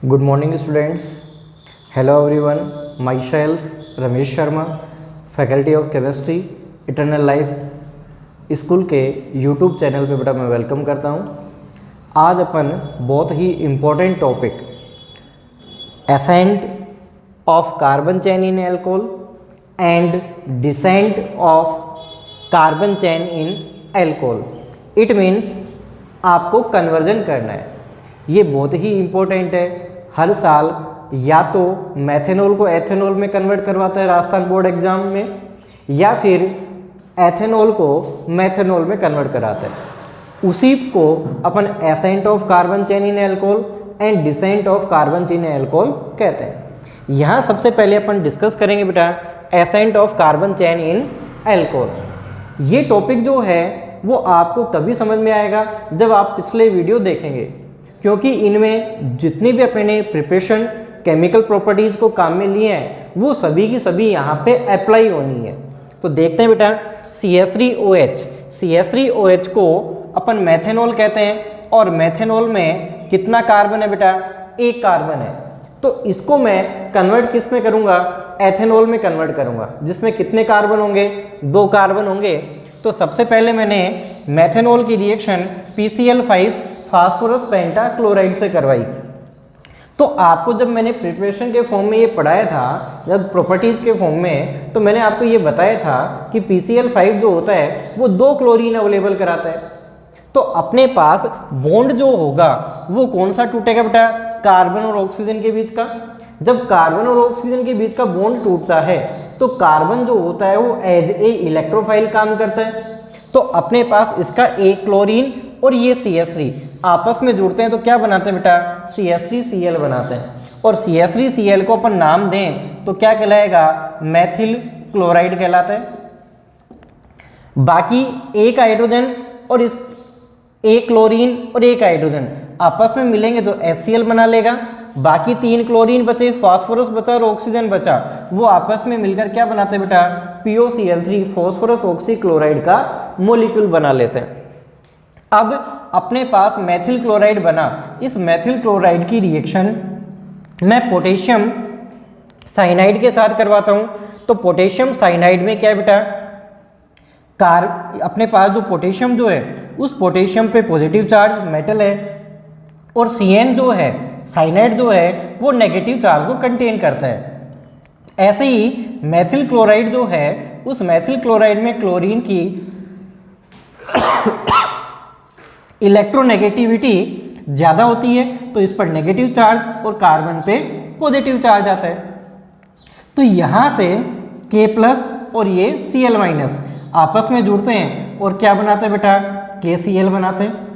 Good morning students. Hello everyone. Myself Ramesh Sharma, faculty of chemistry eternal life school के YouTube channel पे बेटा मैं welcome करता हूँ। आज अपन बहुत ही important topic ascent of carbon chain in alcohol and descent of carbon chain in alcohol, it means आपको कन्वर्जन करना है। ये बहुत ही इम्पोर्टेंट है। हर साल या तो मेथेनॉल को एथेनॉल में कन्वर्ट करवाता है राजस्थान बोर्ड एग्जाम में, या फिर एथेनॉल को मेथेनॉल में कन्वर्ट कराता है। उसी को अपन ascent of carbon chain in alcohol and descent of carbon chain in alcohol कहते हैं। यहाँ सबसे पहले अपन डिस्कस करेंगे बेटा ascent of carbon chain in alcohol. ये टॉपिक जो है वो आपको तभी समझ में आएगा जब आप पिछले वीडियो देखेंगे, क्योंकि इनमें जितनी भी अपने प्रिपरेशन केमिकल प्रॉपर्टीज को काम में लिए हैं वो सभी की सभी यहाँ पे अप्लाई होनी है। तो देखते हैं बेटा CH3OH, CH3OH को अपन मेथेनॉल कहते हैं और मेथेनॉल में कितना कार्बन है बेटा? एक कार्बन है। तो इसको मैं कन्वर्ट किस में करूँगा? एथेनॉल में कन्वर्ट करूँगा, जिसमें कितने कार्बन होंगे? 2 कार्बन होंगे। तो सबसे पहले मैंने मेथेनॉल की रिएक्शन PCl5 फास्फोरस पेंटाक्लोराइड से करवाई। तो आपको जब मैंने प्रिपरेशन के फॉर्म में ये पढ़ाया था, जब प्रॉपर्टीज के फॉर्म में, तो मैंने आपको ये बताया था कि PCl5 जो होता है वो 2 क्लोरीन अवेलेबल कराता है। तो अपने पास बॉन्ड जो होगा वो कौन सा टूटेगा बेटा? कार्बन और ऑक्सीजन के बीच का। जब कार्बन और ऑक्सीजन के बीच का बॉन्ड टूटता है तो कार्बन जो होता है वो एज ए इलेक्ट्रोफाइल काम करता है। तो अपने पास इसका एक क्लोरीन और ये CH3 आपस में जुड़ते हैं तो क्या बनाते हैं बेटा? CH3Cl बनाते हैं। और CH3Cl को अपन नाम दें तो क्या कहलाएगा? मेथिल क्लोराइड कहलाता है। बाकी एक हाइड्रोजन और इस एक क्लोरीन और एक हाइड्रोजन आपस में मिलेंगे तो HCl बना लेगा। बाकी 3 क्लोरीन बचे, फास्फोरस बचा और ऑक्सीजन बचा, वो आपस में मिलकर क्या बनाते हैं बेटा? POCl3 फास्फोरस ऑक्सी क्लोराइड का मोलिक्यूल बना लेते हैं। अब अपने पास मेथिल क्लोराइड बना। इस मेथिल क्लोराइड की रिएक्शन मैं पोटेशियम साइनाइड के साथ करवाता हूं। तो पोटेशियम साइनाइड में क्या है बेटा? अपने पास जो पोटेशियम जो है उस पोटेशियम पे पॉजिटिव चार्ज मेटल है, और CN जो है साइनाइड जो है वो नेगेटिव चार्ज को कंटेन करता है। ऐसे ही मेथिल क्लोराइड जो है उस मेथिल क्लोराइड में क्लोरीन की इलेक्ट्रोनेगेटिविटी ज़्यादा होती है, तो इस पर नेगेटिव चार्ज और कार्बन पे पॉजिटिव चार्ज आता है। तो यहाँ से K+ और ये Cl- आपस में जुड़ते हैं और क्या बनाते हैं बेटा? KCl बनाते हैं।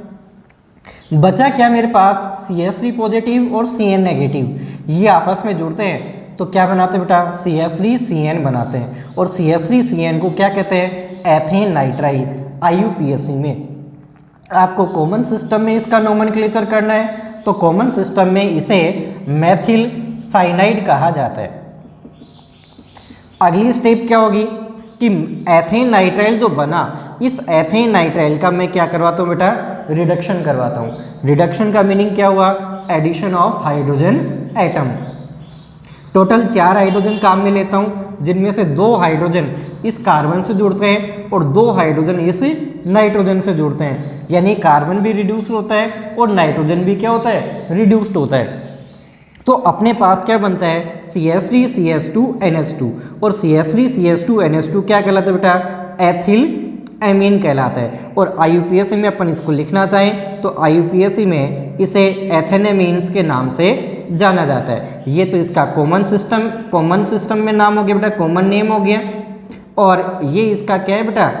बचा क्या मेरे पास? CH3 पॉजिटिव और CN नेगेटिव, ये आपस में जुड़ते हैं तो क्या बनाते हैं बेटा? CH3CN बनाते हैं। और CH3CN को क्या कहते हैं? एथेन नाइट्राइल, IUPAC में। आपको कॉमन सिस्टम में इसका नोमेनक्लेचर करना है, तो कॉमन सिस्टम में इसे मेथिल साइनाइड कहा जाता है। अगली स्टेप क्या होगी कि एथेन नाइट्राइल जो बना, इस एथेन नाइट्राइल का मैं क्या करवाता हूँ बेटा? रिडक्शन करवाता हूँ। रिडक्शन का मीनिंग क्या हुआ? Addition of hydrogen atom. Total 4 hydrogen काम में लेता हूँ, जिनमें से 2 हाइड्रोजन इस कार्बन से जुड़ते हैं और 2 हाइड्रोजन इस नाइट्रोजन से जुड़ते हैं। यानी कार्बन भी रिड्यूस होता है और नाइट्रोजन भी क्या होता है? रिड्यूस्ड होता है। तो अपने पास क्या बनता है? CH3CH2NH2, और CH3CH2NH2 क्या कहलाता है बेटा? एथिल एमीन कहलाता है। और IUPAC में अपन इसको लिखना चाहें तो IUPAC में इसे एथेनेमीन्स के नाम से जाना जाता है। ये तो इसका कॉमन सिस्टम में नाम हो गया बेटा, कॉमन नेम हो गया। और ये इसका क्या है बेटा?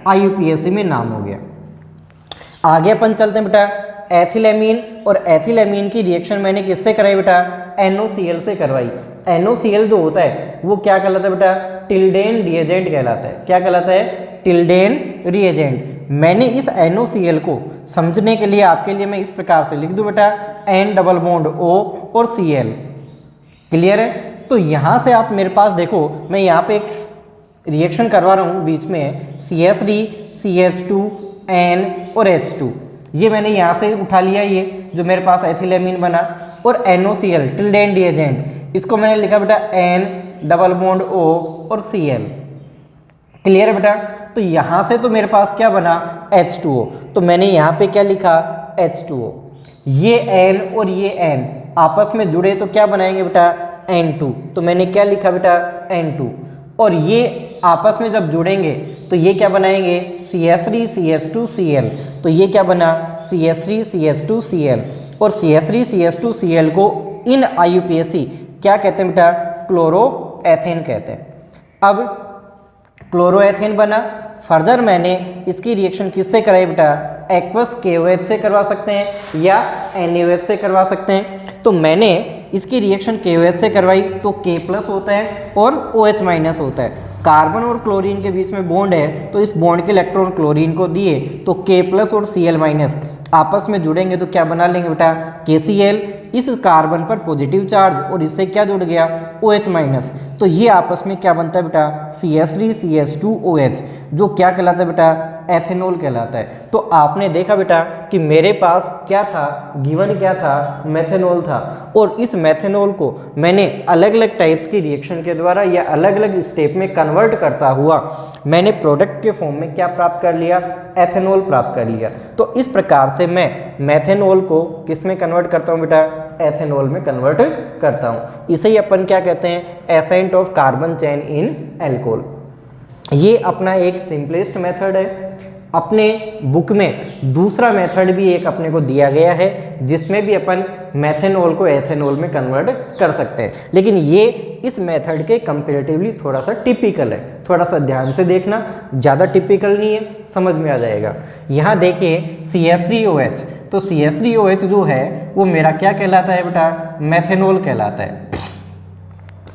IUPAC में नाम हो गया। आगे अपन चलते हैं बेटा एथिलेमीन, और एथिलेमीन की रिएक्शन मैंने किससे कराई बेटा? NOCl से करवाई। NOCl जो होता है वो क्या कहलाता है बेटा? टिल्डेन रिएजेंट कहलाता है। क्या कहलाता है? Tilden reagent. मैंने इस NOCl को समझने के लिए आपके लिए मैं इस प्रकार से लिख दूं बेटा N डबल बॉन्ड O और Cl। क्लियर है? तो यहाँ से आप मेरे पास देखो, मैं यहाँ पे एक रिएक्शन करवा रहा हूँ बीच में CH3 CH2 N और H2। ये मैंने यहाँ से उठा लिया, ये जो मेरे पास एथिलेमीन बना, और NOCl टिल्ड एंड रिएजेंट, इसको मैंने लिखा बेटा N डबल बॉन्ड O और Cl। क्लियर है बेटा। तो यहाँ से तो मेरे पास क्या बना, H2O, तो मैंने यहाँ पे क्या लिखा, H2O। ये N और ये N आपस में जुड़े तो क्या बनाएंगे बेटा, N2, तो मैंने क्या लिखा बेटा, N2। और ये आपस में जब जुड़ेंगे तो ये क्या बनाएंगे, CH3 CH2 Cl, तो ये क्या बना, CH3 CH2 Cl। और CH3 CH2 Cl को इन IUPAC क्या कहते हैं बेटा, क्लोरोएथेन कहते हैं। अब क्लोरोएथेन बना, फर्दर मैंने इसकी रिएक्शन किससे कराई बेटा, एक्वस KOH से करवा सकते हैं या NaOH से करवा सकते हैं। तो मैंने इसकी रिएक्शन KOH से करवाई तो K+ होता है और OH- होता है। कार्बन और क्लोरीन के बीच में बॉन्ड है, तो इस बॉन्ड के इलेक्ट्रॉन क्लोरीन को दिए तो K+ और Cl- आपस में जुड़ेंगे तो क्या बना लेंगे बेटा, KCl। इस कार्बन पर पॉजिटिव चार्ज और इससे क्या जुड़ गया, OH-, तो ये आपस में क्या बनता है बेटा, CH3 CH2OH, जो क्या कहलाता है बेटा, एथेनॉल कहलाता है। तो आपने देखा बेटा कि मेरे पास क्या था, गिवन क्या था, मेथेनॉल था, और इस मेथेनॉल को मैंने अलग अलग टाइप्स की रिएक्शन के द्वारा या अलग अलग स्टेप में कन्वर्ट करता हुआ मैंने प्रोडक्ट के फॉर्म में क्या प्राप्त कर लिया, एथेनॉल प्राप्त कर लिया। तो इस प्रकार से मैं मेथेनॉल को किस में कन्वर्ट करता हूँ बेटा, एथेनॉल में कन्वर्ट करता हूँ। इसे ही अपन क्या कहते हैं, accent of carbon chain in alcohol. ये अपना एक सिंपलेस्ट मेथड है। अपने बुक में दूसरा मेथड भी एक अपने को दिया गया है जिसमें भी अपन मेथेनॉल को एथेनॉल में कन्वर्ट कर सकते हैं, लेकिन ये इस मेथड के कंपैरेटिवली थोड़ा सा टिपिकल है। थोड़ा सा ध्यान से देखना, ज़्यादा टिपिकल नहीं है, समझ में आ जाएगा। यहाँ देखिए CH3OH, तो CH3OH जो है वो मेरा क्या कहलाता है बेटा, मेथेनॉल कहलाता है।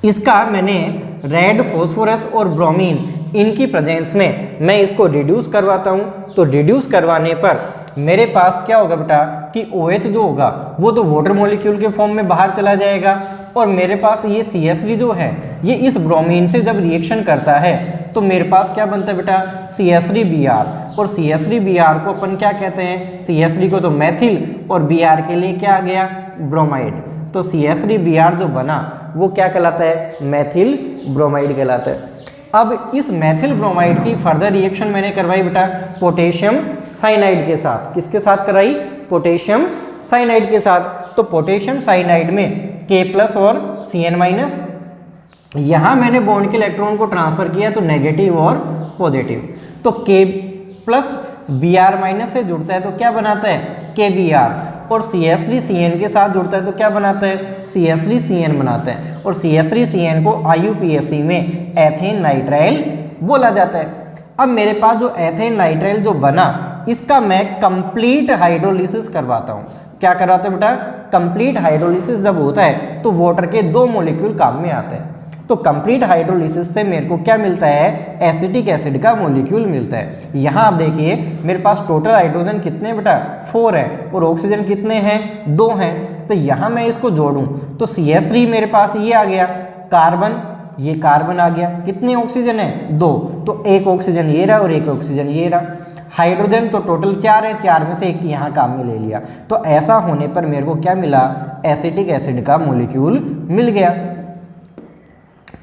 इसका मैंने रेड फॉस्फोरस और ब्रोमीन इनकी प्रेजेंस में मैं इसको रिड्यूस करवाता हूँ, तो रिड्यूस करवाने पर मेरे पास क्या होगा बेटा कि OH जो होगा वो तो वाटर मॉलिक्यूल के फॉर्म में बाहर चला जाएगा, और मेरे पास ये CH3 जो है ये इस ब्रोमीन से जब रिएक्शन करता है तो मेरे पास क्या बनता है बेटा, CH3Br, और CH3Br को अपन क्या कहते हैं, CH3 को तो मैथिल और Br के लिए क्या आ गया, ब्रोमाइड। तो CH3Br जो बना वो क्या कहलाता है, मैथिल ब्रोमाइड कहलाता है। अब इस मैथिल ब्रोमाइड की फर्दर रिएक्शन मैंने करवाई बेटा पोटेशियम साइनाइड के साथ। किसके साथ कराई, पोटेशियम साइनाइड के साथ। तो पोटेशियम साइनाइड में K+ और Cn-, यहाँ मैंने बॉन्ड के इलेक्ट्रॉन को ट्रांसफर किया तो नेगेटिव और पॉजिटिव। तो K+ Br- से जुड़ता है तो क्या बनाता है, KBr, और CH3Cn के साथ जुड़ता है तो क्या बनाता है, CH3Cn बनाता है, और CH3Cn को IUPAC में एथेन नाइट्राइल बोला जाता है। अब मेरे पास जो एथेन नाइट्राइल जो बना इसका मैं कंप्लीट हाइड्रोलिसिस करवाता हूँ। क्या करवाता है बेटा, कंप्लीट हाइड्रोलिसिस जब होता है तो वाटर के 2 मॉलिक्यूल काम में आते हैं। तो कंप्लीट हाइड्रोलिसिस से मेरे को क्या मिलता है, एसिटिक एसिड का मॉलिक्यूल मिलता है। यहाँ आप देखिए मेरे पास टोटल हाइड्रोजन कितने हैं बेटा, 4 है, और ऑक्सीजन कितने हैं, 2 हैं। तो यहाँ मैं इसको जोड़ूं तो CH3 मेरे पास ये आ गया, कार्बन, ये कार्बन आ गया, कितने ऑक्सीजन है, 2, तो एक ऑक्सीजन ये रहा और एक ऑक्सीजन ये रहा। हाइड्रोजन तो टोटल 4 है, 4 में से एक यहाँ काम में ले लिया। तो ऐसा होने पर मेरे को क्या मिला, एसिटिक एसिड का मॉलिक्यूल मिल गया।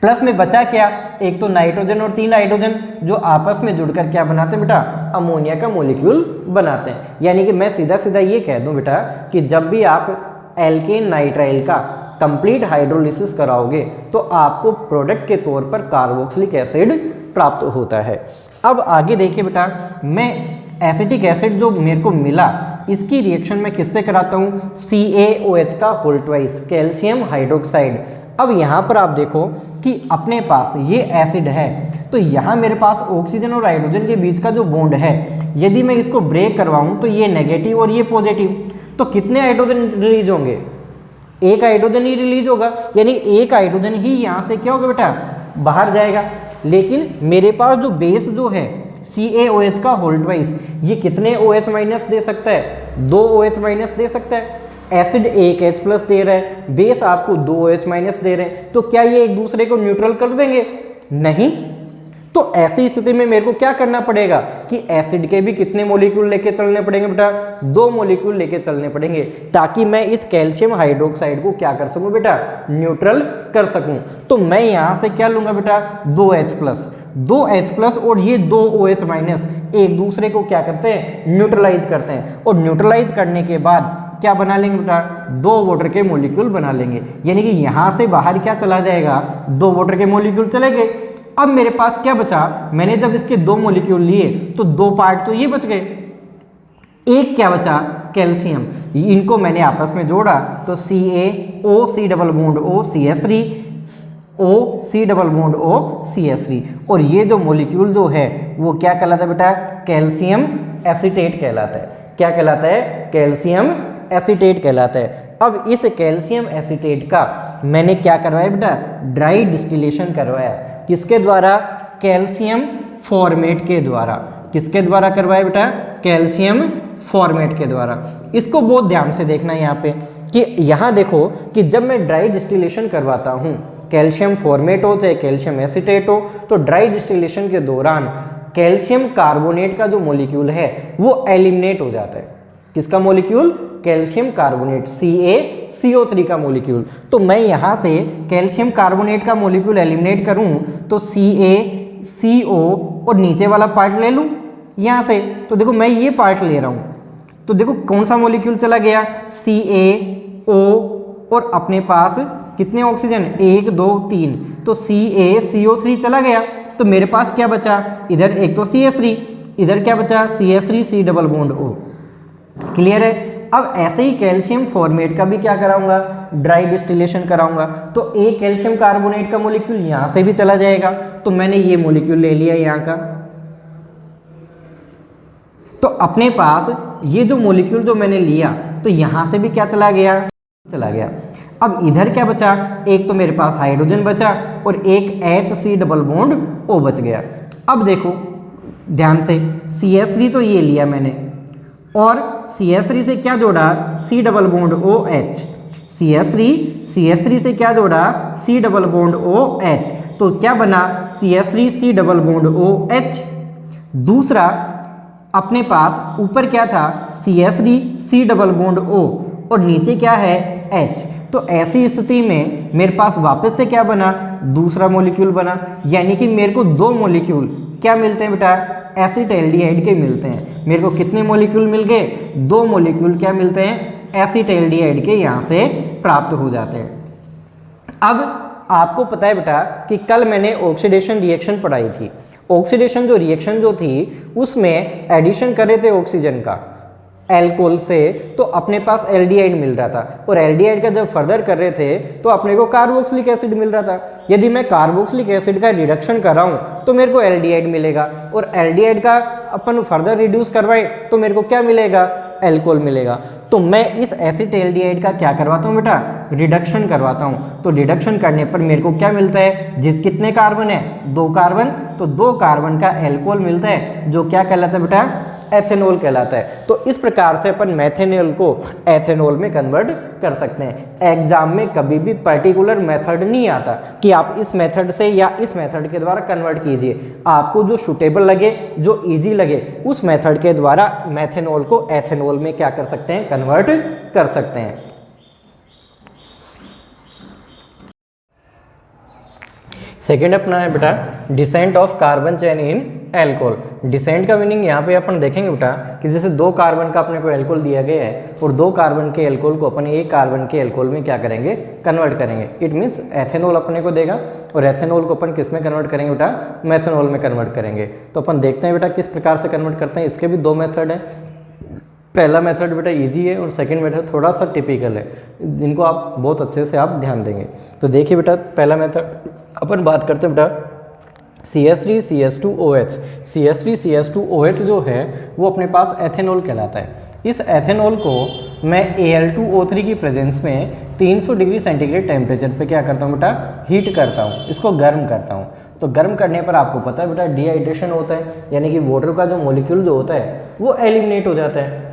प्लस में बचा क्या, एक तो नाइट्रोजन और 3 हाइड्रोजन जो आपस में जुड़कर क्या बनाते हैं बेटा, अमोनिया का मॉलिक्यूल बनाते हैं। यानी कि मैं सीधा सीधा ये कह दूं बेटा कि जब भी आप एल्केन नाइट्राइल का कंप्लीट हाइड्रोलिसिस कराओगे तो आपको प्रोडक्ट के तौर पर कार्बोक्सिलिक एसिड प्राप्त होता है। अब आगे देखिए बेटा, मैं एसिटिक एसिड जो मेरे को मिला इसकी रिएक्शन मैं किससे कराता हूँ, CaOH का होल ट्वाइस, कैल्शियम हाइड्रोक्साइड। अब यहाँ पर आप देखो कि अपने पास ये एसिड है तो यहाँ मेरे पास ऑक्सीजन और हाइड्रोजन के बीच का जो बॉन्ड है यदि मैं इसको ब्रेक करवाऊँ तो ये नेगेटिव और ये पॉजिटिव, तो कितने हाइड्रोजन रिलीज होंगे, एक हाइड्रोजन ही रिलीज होगा, यानी एक हाइड्रोजन ही यहाँ से क्या होगा बेटा, बाहर जाएगा। लेकिन मेरे पास जो बेस जो है CaOH का होल ट्वाइस, ये कितने OH- दे सकता है, 2 OH- दे सकता है। एसिड एक H+ दे रहा है, बेस आपको 2 OH- दे रहे हैं, तो क्या ये एक दूसरे को न्यूट्रल कर देंगे, नहीं। तो ऐसी स्थिति में मेरे को क्या करना पड़ेगा कि एसिड के भी कितने मॉलिक्यूल लेके चलने पड़ेंगे बेटा, 2 मॉलिक्यूल लेके चलने पड़ेंगे, ताकि मैं इस कैल्शियम हाइड्रोक्साइड को क्या कर सकूं बेटा, न्यूट्रल कर सकूं। तो मैं यहां से क्या लूंगा बेटा, 2H+ और ये 2OH- एक दूसरे को क्या करते हैं, न्यूट्रलाइज करते हैं, और न्यूट्रलाइज करने के बाद क्या बना लेंगे बेटा, 2 वाटर के मॉलिक्यूल बना लेंगे। यानी कि यहां से बाहर क्या चला जाएगा, 2 वाटर के मॉलिक्यूल चले गए। अब मेरे पास क्या बचा, मैंने जब इसके 2 मॉलिक्यूल लिए तो 2 पार्ट तो ये बच गए, एक क्या बचा, कैल्शियम। इनको मैंने आपस में जोड़ा तो CaO double bond O CH3 O double bond O CH3, और ये जो मॉलिक्यूल जो है वो क्या कहलाता है बेटा, कैल्शियम एसीटेट कहलाता है। क्या कहलाता है, कैल्शियम एसीटेट कहलाता है। अब इस कैल्शियम एसीटेट का मैंने क्या करवाया बेटा, ड्राई डिस्टिलेशन करवाया। किसके द्वारा, कैल्शियम फॉर्मेट के द्वारा। किसके द्वारा करवाया बेटा, कैल्शियम फॉर्मेट के द्वारा। इसको बहुत ध्यान से देखना है यहाँ पे कि यहाँ देखो कि जब मैं ड्राई डिस्टिलेशन करवाता हूँ, कैल्शियम फॉर्मेट हो चाहे कैल्शियम एसीटेट हो, तो ड्राई डिस्टिलेशन के दौरान कैल्शियम कार्बोनेट का जो मॉलिक्यूल है वो एलिमिनेट हो जाता है। किसका मॉलिक्यूल, कैल्शियम कार्बोनेट CaCO3 का मॉलिक्यूल। तो मैं यहाँ से कैल्शियम कार्बोनेट का मॉलिक्यूल एलिमिनेट करूँ तो CaCO और नीचे वाला पार्ट ले लूँ यहाँ से, तो देखो मैं ये पार्ट ले रहा हूँ, तो देखो कौन सा मॉलिक्यूल चला गया, CaO, और अपने पास कितने ऑक्सीजन, 1 2 3, तो CaCO3 चला गया। तो मेरे पास क्या बचा, इधर एक तो CH3, इधर क्या बचा, CH3 double bond O। Clear है। अब ऐसे ही कैल्शियम फॉर्मेट का भी क्या कराऊंगा, ड्राई डिस्टिलेशन कराऊंगा। तो एक कैल्शियम कार्बोनेट का मॉलिक्यूल यहां से भी चला जाएगा, तो मैंने ये मॉलिक्यूल ले लिया यहाँ का, तो अपने पास ये जो मॉलिक्यूल जो मैंने लिया तो यहां से भी क्या चला गया, चला गया। अब इधर क्या बचा, एक तो मेरे पास हाइड्रोजन बचा और एक H डबल बॉन्ड O बच गया। अब देखो ध्यान से, CH3 तो ये लिया मैंने, और CH3 से क्या जोड़ा, C double bond OH। CH3 से क्या जोड़ा, C डबल बॉन्ड OH, तो क्या बना, CH3 डबल बॉन्ड OH। दूसरा अपने पास ऊपर क्या था, CH3 डबल बॉन्ड O, और नीचे क्या है, H। तो ऐसी स्थिति में मेरे पास वापस से क्या बना, दूसरा मॉलिक्यूल बना। यानी कि मेरे को 2 मॉलिक्यूल क्या मिलते हैं बेटा, एसिटाल्डिहाइड के मिलते हैं। मेरे को कितने मॉलिक्यूल मिल गए, 2 मॉलिक्यूल क्या मिलते हैं, एसिटाल्डिहाइड के यहाँ से प्राप्त हो जाते हैं। अब आपको पता है बेटा कि कल मैंने ऑक्सीडेशन रिएक्शन पढ़ाई थी। ऑक्सीडेशन जो रिएक्शन जो थी उसमें एडिशन करे थे ऑक्सीजन का एल्कोहल से, तो अपने पास एल्डिहाइड मिल रहा था, और एल्डिहाइड का जब फर्दर कर रहे थे तो अपने को कार्बोक्सिलिक एसिड मिल रहा था। यदि मैं कार्बोक्सिलिक एसिड का रिडक्शन कर रहा हूँ तो मेरे को एल्डिहाइड मिलेगा, और एल्डिहाइड का अपन फर्दर रिड्यूस करवाएं तो मेरे को क्या मिलेगा, एल्कोहल मिलेगा। तो मैं इस एसिटाल्डिहाइड का क्या करवाता हूँ बेटा, रिडक्शन करवाता हूँ। तो रिडक्शन करने पर मेरे को क्या मिलता है, कितने कार्बन है, 2 कार्बन, तो 2 कार्बन का एल्कोहल मिलता है जो क्या कहलाता है बेटा, एथेनॉल कहलाता है। तो इस प्रकार से अपन मेथेनॉल को एथेनॉल में कन्वर्ट कर सकते हैं। एग्जाम में कभी भी पर्टिकुलर मेथड नहीं आता कि आप इस मेथड से या इस मेथड के द्वारा कन्वर्ट कीजिए। आपको जो सूटेबल लगे, जो इजी लगे, उस मेथड के द्वारा मेथेनॉल को एथेनॉल में क्या कर सकते हैं, कन्वर्ट कर सकते हैं। सेकेंड अपना है बेटा descent of carbon chain in alcohol. Descent का मीनिंग यहाँ पे अपन देखेंगे बेटा कि जैसे 2 कार्बन का अपने को एल्कोहल दिया गया है और 2 कार्बन के एल्कोहल को अपन 1 कार्बन के एल्कोहल में क्या करेंगे, कन्वर्ट करेंगे। इट मीन्स एथेनॉल अपने को देगा, और एथेनॉल को अपन किस में कन्वर्ट करेंगे बेटा, मेथेनॉल में कन्वर्ट करेंगे। तो अपन देखते हैं बेटा किस प्रकार से कन्वर्ट करते हैं। इसके भी 2 मेथड हैं। पहला मेथड बेटा इजी है और सेकंड मेथड थोड़ा सा टिपिकल है, जिनको आप बहुत अच्छे से आप ध्यान देंगे। तो देखिए बेटा पहला मेथड अपन बात करते हैं बेटा CH3CH2OH। CH3CH2OH जो है वो अपने पास एथेनॉल कहलाता है। इस एथेनॉल को मैं Al2O3 की प्रेजेंस में 300 डिग्री सेंटीग्रेड टेम्परेचर पे क्या करता हूँ बेटा, हीट करता हूँ, इसको गर्म करता हूँ। तो गर्म करने पर आपको पता है बेटा डिहाइड्रेशन होता है, यानी कि वाटर का जो मॉलिक्यूल जो होता है वो एलिमिनेट हो जाता है।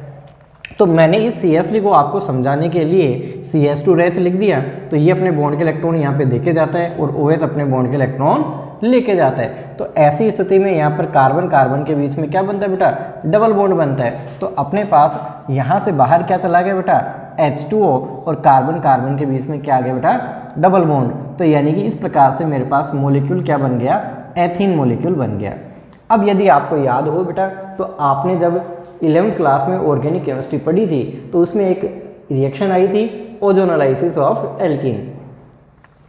तो मैंने इस CH3 को आपको समझाने के लिए CH2 लिख दिया। तो ये अपने बॉन्ड के इलेक्ट्रॉन यहाँ पे देखे जाता है और OH अपने बॉन्ड के इलेक्ट्रॉन लेके जाता है। तो ऐसी स्थिति में यहाँ पर कार्बन कार्बन के बीच में क्या बनता है बेटा, डबल बॉन्ड बनता है। तो अपने पास यहाँ से बाहर क्या चला गया बेटा, H2O, और कार्बन कार्बन के बीच में क्या आ गया बेटा, डबल बॉन्ड। तो यानी कि इस प्रकार से मेरे पास मॉलिक्यूल क्या बन गया, एथीन मॉलिक्यूल बन गया। अब यदि आपको याद हो बेटा, तो आपने जब 11th क्लास में ऑर्गेनिक केमिस्ट्री पढ़ी थी तो उसमें एक रिएक्शन आई थी ओजोनोलाइसिस ऑफ एल्कीन।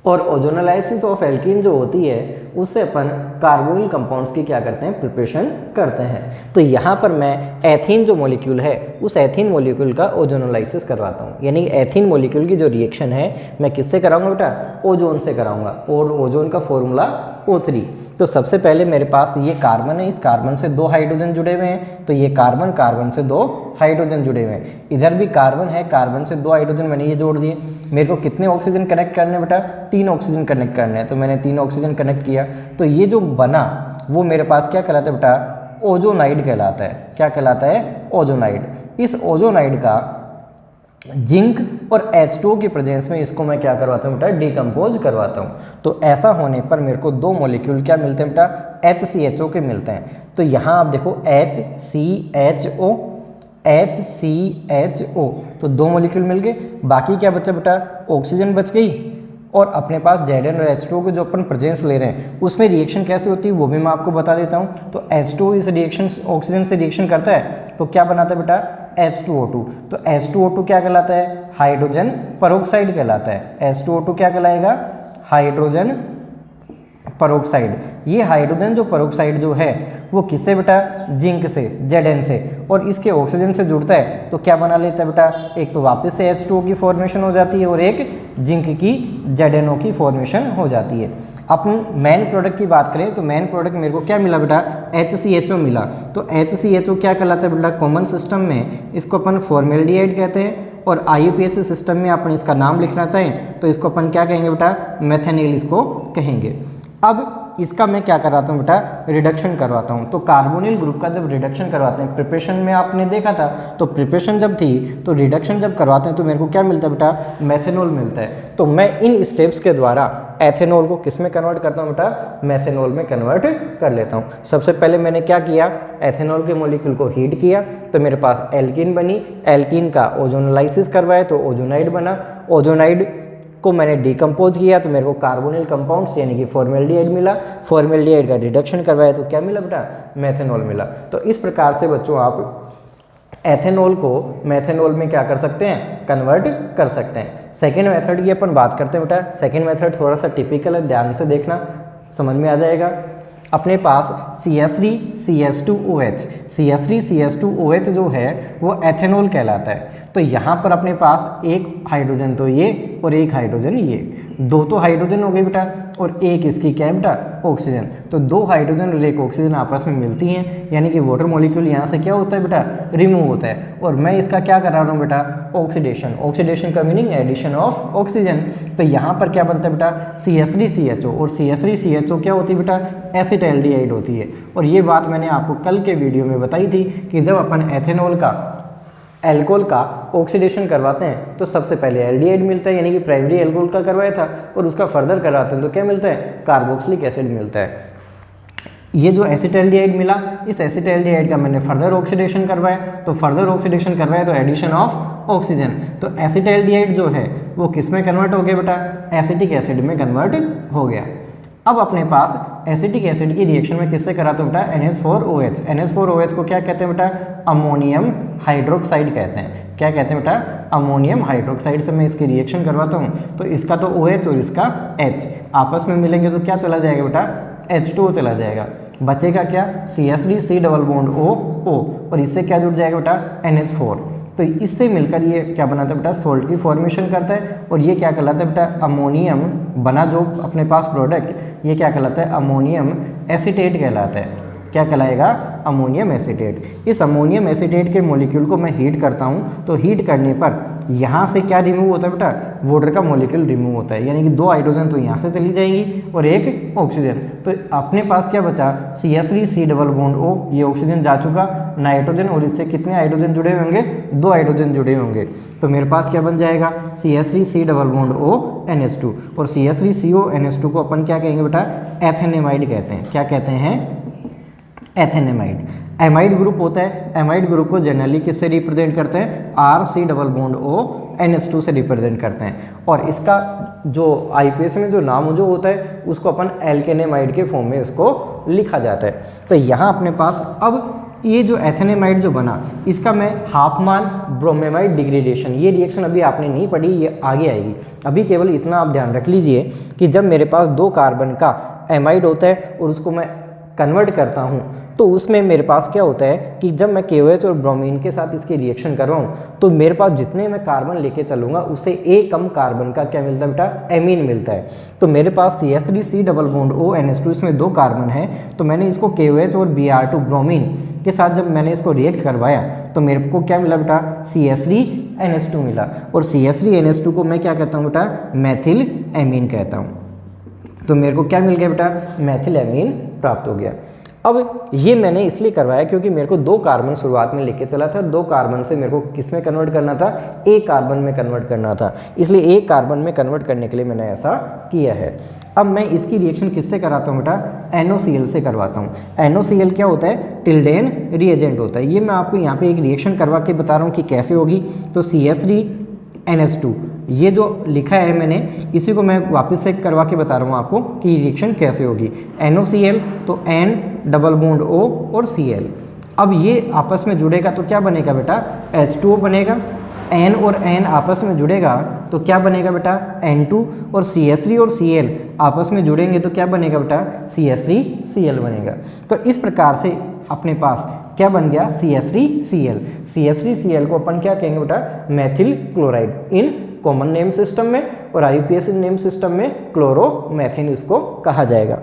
और ओजोनोलाइसिस ऑफ एल्कीन जो होती है उससे अपन कार्बोनिल कंपाउंड्स की क्या करते हैं, प्रिपरेशन करते हैं। तो यहाँ पर मैं एथीन जो मॉलिक्यूल है उस एथीन मॉलिक्यूल का ओजोनोलाइसिस करवाता हूँ। यानी एथीन मॉलिक्यूल की जो रिएक्शन है मैं किससे कराऊंगा बेटा, ओजोन से कराऊंगा, और ओजोन का फॉर्मूला O3। तो सबसे पहले मेरे पास ये कार्बन है, इस कार्बन से 2 हाइड्रोजन जुड़े हुए हैं, तो ये कार्बन कार्बन से 2 हाइड्रोजन जुड़े हुए हैं। इधर भी कार्बन है, कार्बन से 2 हाइड्रोजन मैंने ये जोड़ दिए। मेरे को कितने ऑक्सीजन कनेक्ट करने हैं बेटा, 3 ऑक्सीजन कनेक्ट करने हैं। तो मैंने 3 ऑक्सीजन कनेक्ट किया, तो ये जो बना वो मेरे पास क्या कहलाता है बेटा, ओजोनाइड कहलाता है। क्या कहलाता है, ओजोनाइड। इस ओजोनाइड का जिंक और H2O की प्रेजेंस में इसको मैं क्या करवाता हूँ बेटा, डिकम्पोज करवाता हूँ। तो ऐसा होने पर मेरे को 2 मॉलिक्यूल क्या मिलते हैं बेटा, HCHO के मिलते हैं। तो यहाँ आप देखो HCHO, HCHO, तो 2 मॉलिक्यूल मिल गए। बाकी क्या बचा बेटा, ऑक्सीजन बच गई, और अपने पास Zn और H2O को जो अपन प्रेजेंस ले रहे हैं उसमें रिएक्शन कैसे होती है वो भी मैं आपको बता देता हूँ। तो H2O इस रिएक्शन ऑक्सीजन से रिएक्शन करता है तो क्या बनाता है बेटा, H2O2। तो H2O2 क्या कहलाता है, हाइड्रोजन पेरोक्साइड कहलाता है। H2O2 क्या कहलाएगा, हाइड्रोजन पेरोक्साइड। ये हाइड्रोजन जो पेरोक्साइड जो है वो किससे बेटा, जिंक से, Zn से, और इसके ऑक्सीजन से जुड़ता है तो क्या बना लेता है बेटा, एक तो वापस से H2O की फॉर्मेशन हो जाती है और एक जिंक की ZnO की फॉर्मेशन हो जाती है। अपन मेन प्रोडक्ट की बात करें तो मेन प्रोडक्ट मेरे को क्या मिला बेटा, HCHO मिला। तो HCHO क्या कहलाता है बेटा, कॉमन सिस्टम में इसको अपन फॉर्मेल्डिहाइड कहते हैं, और IUPAC सिस्टम में अपन इसका नाम लिखना चाहें तो इसको अपन क्या कहेंगे बेटा, मेथेनिल इसको कहेंगे। अब इसका मैं क्या कराता हूँ बेटा, रिडक्शन करवाता हूँ। तो कार्बोनिल ग्रुप का जब रिडक्शन करवाते हैं, प्रिपरेशन में आपने देखा था, तो प्रिपरेशन जब थी तो रिडक्शन जब करवाते हैं तो मेरे को क्या मिलता है बेटा, मेथेनॉल मिलता है। तो मैं इन स्टेप्स के द्वारा एथेनॉल को किस में कन्वर्ट करता हूँ बेटा, मेथेनॉल में कन्वर्ट कर लेता हूँ। सबसे पहले मैंने क्या किया, एथेनॉल के मॉलिक्यूल को हीट किया तो मेरे पास एल्कीन बनी, एल्कीन का ओजोनोलाइसिस करवाया तो ओजोनाइड बना, ओजोनाइड को मैंने डिकम्पोज किया तो मेरे को कार्बोनिल कंपाउंड्स यानी कि फॉर्मेल्डिहाइड मिला, फॉर्मेल्डिहाइड का रिडक्शन करवाया तो क्या मिला बेटा, मेथेनॉल मिला। तो इस प्रकार से बच्चों आप एथेनॉल को मेथेनॉल में क्या कर सकते हैं, कन्वर्ट कर सकते हैं। सेकेंड मेथड की अपन बात करते हैं बेटा। सेकेंड मेथड थोड़ा सा टिपिकल है, ध्यान से देखना, समझ में आ जाएगा। अपने पास CH3CH2OH, CH3CH2OH जो है वो एथेनॉल कहलाता है। तो यहाँ पर अपने पास एक हाइड्रोजन तो ये और एक हाइड्रोजन ये, 2 तो हाइड्रोजन हो गए बेटा, और एक इसकी क्या है बेटा, ऑक्सीजन। तो 2 हाइड्रोजन और एक ऑक्सीजन आपस में मिलती हैं, यानी कि वाटर मॉलिक्यूल यहाँ से क्या होता है बेटा, रिमूव होता है। और मैं इसका क्या करा रहा हूँ बेटा, ऑक्सीडेशन। ऑक्सीडेशन का मीनिंग एडिशन ऑफ ऑक्सीजन। तो यहाँ पर क्या बनता है बेटा, CH3CHO, और CH3CHO क्या होती है बेटा, एसिटाल्डिहाइड होती है। और ये बात मैंने आपको कल के वीडियो में बताई थी कि जब अपन एथेनॉल का, एल्कोहल का ऑक्सीडेशन करवाते हैं तो सबसे पहले एल्डिहाइड मिलता है, यानी कि प्राइमरी एल्कोहल का करवाया था, और उसका फर्दर कराते हैं तो क्या मिलता है, कार्बोक्सिलिक एसिड मिलता है। ये जो एसिटाल्डिहाइड मिला, इस एसिटाल्डिहाइड का मैंने फर्दर ऑक्सीडेशन करवाया, तो फर्दर ऑक्सीडेशन करवाया तो एडिशन ऑफ ऑक्सीजन। तो एसिटाल्डिहाइड जो है वो किस में कन्वर्ट हो गया बेटा, एसिटिक एसिड में कन्वर्ट हो गया। अब अपने पास एसिटिक एसिड की रिएक्शन में किससे कराते हैं बेटा, NH4OH। NH4OH को क्या कहते हैं बेटा, अमोनियम हाइड्रोक्साइड कहते हैं। क्या कहते हैं बेटा, अमोनियम हाइड्रोक्साइड से मैं इसकी रिएक्शन करवाता हूँ तो इसका तो OH और इसका H आपस में मिलेंगे तो क्या चला जाएगा बेटा, H2O चला जाएगा। बचेगा क्या, CH3C डबल बॉन्ड O, और इससे क्या जुड़ जाएगा बेटा, NH4। तो इससे मिलकर ये क्या बनाता है बेटा, सोल्ट की फॉर्मेशन करता है, और ये क्या कहलाता है बेटा, अमोनियम बना जो अपने पास प्रोडक्ट, ये क्या कहलाता है, अमोनियम एसीटेट कहलाता है। क्या कहलाएगा, अमोनियम एसीटेट। इस अमोनियम एसीटेट के मॉलिक्यूल को मैं हीट करता हूँ तो हीट करने पर यहाँ से क्या रिमूव होता है बेटा, वाटर का मॉलिक्यूल रिमूव होता है, यानी कि 2 हाइड्रोजन तो यहाँ से चली जाएगी और एक ऑक्सीजन। तो अपने पास क्या बचा, CH3C डबल बॉन्ड O, ये ऑक्सीजन जा चुका, नाइट्रोजन और इससे कितने हाइड्रोजन जुड़े होंगे, 2 हाइड्रोजन जुड़े होंगे। तो मेरे पास क्या बन जाएगा, CH3C double bond O NH2, और CH3CO NH2 को अपन क्या कहेंगे बेटा, एथेनेमाइड कहते हैं। क्या कहते हैं, एथेनेमाइड। एमाइड ग्रुप होता है, एमाइड ग्रुप को जनरली किससे रिप्रेजेंट करते हैं, RC double bond O NH2 से रिप्रेजेंट करते हैं, और इसका जो IPS में जो नाम जो होता है उसको अपन एल्केनेमाइड के फॉर्म में इसको लिखा जाता है। तो यहाँ अपने पास अब ये जो एथेनेमाइड जो बना, इसका मैं हाफमान ब्रोमेमाइड डिग्रेडेशन, ये रिएक्शन अभी आपने नहीं पढ़ी, ये आगे आएगी। अभी केवल इतना आप ध्यान रख लीजिए कि जब मेरे पास 2 कार्बन का एमाइड होता है और उसको मैं कन्वर्ट करता हूँ तो उसमें मेरे पास क्या होता है कि जब मैं KOH और ब्रोमीन के साथ इसकी रिएक्शन करवाऊँ तो मेरे पास जितने मैं कार्बन लेके चलूँगा उससे एक कम कार्बन का क्या मिलता है बेटा, एमीन मिलता है। तो मेरे पास CH3C double bond O NH2, इसमें 2 कार्बन है, तो मैंने इसको KOH और Br2 ब्रोमीन के साथ जब मैंने इसको रिएक्ट करवाया तो मेरे को क्या मिला बेटा, CH3NH2 मिला, और CH3NH2 को मैं क्या कहता हूँ बेटा, मैथिल एमीन कहता हूँ। तो मेरे को क्या मिल गया बेटा, मैथिल एमीन प्राप्त हो गया। अब ये मैंने इसलिए करवाया क्योंकि मेरे को 2 कार्बन शुरुआत में लेके चला था, 2 कार्बन से मेरे को किस में कन्वर्ट करना था, एक कार्बन में कन्वर्ट करना था, इसलिए एक कार्बन में कन्वर्ट करने के लिए मैंने ऐसा किया है। अब मैं इसकी रिएक्शन किससे कराता हूँ बेटा, NOCl से करवाता हूँ। NOCl क्या होता है, टिल्डेन रिएजेंट होता है। ये मैं आपको यहाँ पे एक रिएक्शन करवा के बता रहा हूँ कि कैसे होगी। तो CH3NH2 ये जो लिखा है मैंने, इसी को मैं वापस से करवा के बता रहा हूँ आपको कि रिएक्शन कैसे होगी। NOCl तो N डबल बॉन्ड O और Cl, अब ये आपस में जुड़ेगा तो क्या बनेगा बेटा, H2O बनेगा। N और N आपस में जुड़ेगा तो क्या बनेगा बेटा, N2, और CH3 और Cl आपस में जुड़ेंगे तो क्या बनेगा बेटा, CH3Cl बनेगा। तो इस प्रकार से अपने पास क्या बन गया, CH3Cl। CH3Cl को अपन क्या कहेंगे बेटा, Maithil chloride in common name system में, और IUPAC नेम सिस्टम में क्लोरोमेथिन इसको कहा जाएगा।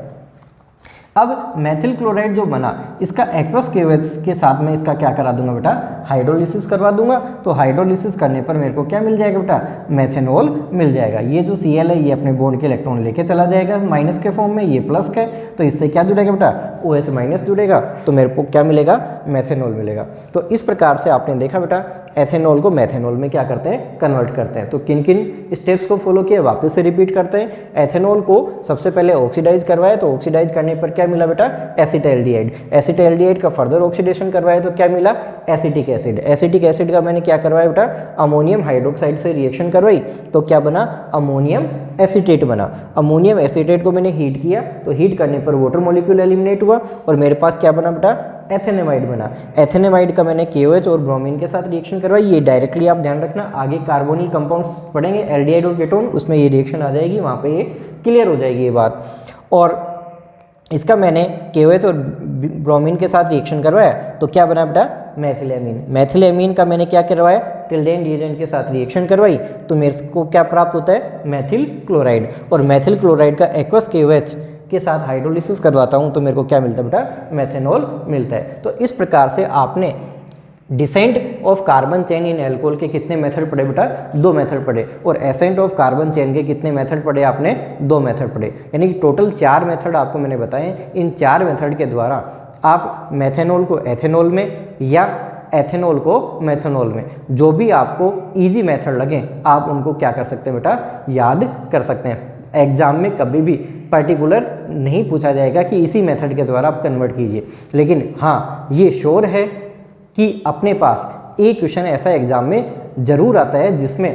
अब मैथिल क्लोराइड जो बना, इसका एक्वस KOH के साथ में इसका क्या करा दूंगा बेटा, हाइड्रोलिसिस करवा दूंगा। तो हाइड्रोलिसिस करने पर मेरे को क्या मिल जाएगा बेटा, मेथेनॉल मिल जाएगा। ये जो Cl है ये अपने बॉन्ड के इलेक्ट्रॉन लेके चला जाएगा माइनस के फॉर्म में, ये प्लस का है, तो इससे क्या जुड़ेगा बेटा, OH माइनस जुड़ेगा, तो मेरे को क्या मिलेगा, मेथेनॉल मिलेगा। तो इस प्रकार से आपने देखा बेटा, एथेनॉल को मेथेनॉल में क्या करते हैं, कन्वर्ट करते हैं। तो किन किन स्टेप्स को फॉलो किया, वापस से रिपीट करते हैं। एथेनॉल को सबसे पहले ऑक्सीडाइज करवाया, तो ऑक्सीडाइज करने पर क्या मिला बेटा, एसिटाल्डिहाइड। एसिटाल्डिहाइड का फर्दर ऑक्सीडेशन करवाया तो क्या मिला, एसिटिक एसिड। एसिटिक एसिड का मैंने क्या करवाया बेटा, अमोनियम हाइड्रोक्साइड से रिएक्शन करवाई तो क्या बना, अमोनियम एसीटेट बना। अमोनियम एसीटेट को मैंने हीट किया तो हीट करने पर वाटर मॉलिक्यूल एलिमिनेट हुआ और मेरे पास क्या बना बेटा, एथेनेमाइड बना। एथेनेमाइड का मैंने KOH और ब्रोमीन के साथ रिएक्शन करवाई। ये डायरेक्टली आप ध्यान रखना, आगे कार्बोनिल कंपाउंड्स पढ़ेंगे, एल्डिहाइड और केटोन, उसमें ये रिएक्शन आ जाएगी, वहाँ पे ये क्लियर हो जाएगी ये बात। और इसका मैंने KOH और ब्रोमीन के साथ रिएक्शन करवाया तो क्या बना बेटा, मैथिलेमीन। मैथिलेमीन का मैंने क्या करवाया, टिल्डेन रिएजेंट के साथ रिएक्शन करवाई तो मेरे को क्या प्राप्त होता है, मैथिल क्लोराइड। और मैथिल क्लोराइड का एक्वस KOH के साथ हाइड्रोलिसिस करवाता हूँ तो मेरे को क्या मिलता है बेटा, मेथेनॉल मिलता है। तो इस प्रकार से आपने decent of carbon chain in alcohol के कितने मेथड पढ़े बेटा, 2 मेथड पढ़े, और एसेंट ऑफ कार्बन चेन के कितने मेथड पढ़े आपने, 2 मेथड पढ़े, यानी कि टोटल 4 मेथड आपको मैंने बताए। इन 4 मेथड के द्वारा आप मेथेनॉल को एथेनॉल में या एथेनॉल को मेथेनॉल में, जो भी आपको इजी मेथड लगे आप उनको क्या कर सकते हैं बेटा, याद कर सकते हैं। एग्जाम में कभी भी पर्टिकुलर नहीं पूछा जाएगा कि इसी मेथड के द्वारा आप कन्वर्ट कीजिए, लेकिन हाँ ये श्योर है कि अपने पास एक क्वेश्चन ऐसा एग्जाम में जरूर आता है जिसमें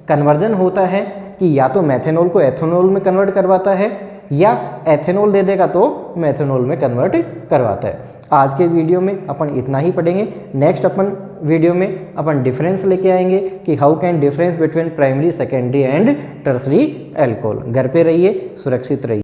कन्वर्जन होता है कि या तो मेथेनॉल को एथेनॉल में कन्वर्ट करवाता है या एथेनॉल दे देगा तो मेथेनॉल में कन्वर्ट करवाता है। आज के वीडियो में अपन इतना ही पढ़ेंगे। नेक्स्ट अपन वीडियो में अपन डिफरेंस लेके आएंगे कि how can difference between primary, secondary and tertiary alcohol. घर पे रहिए, सुरक्षित रहिए।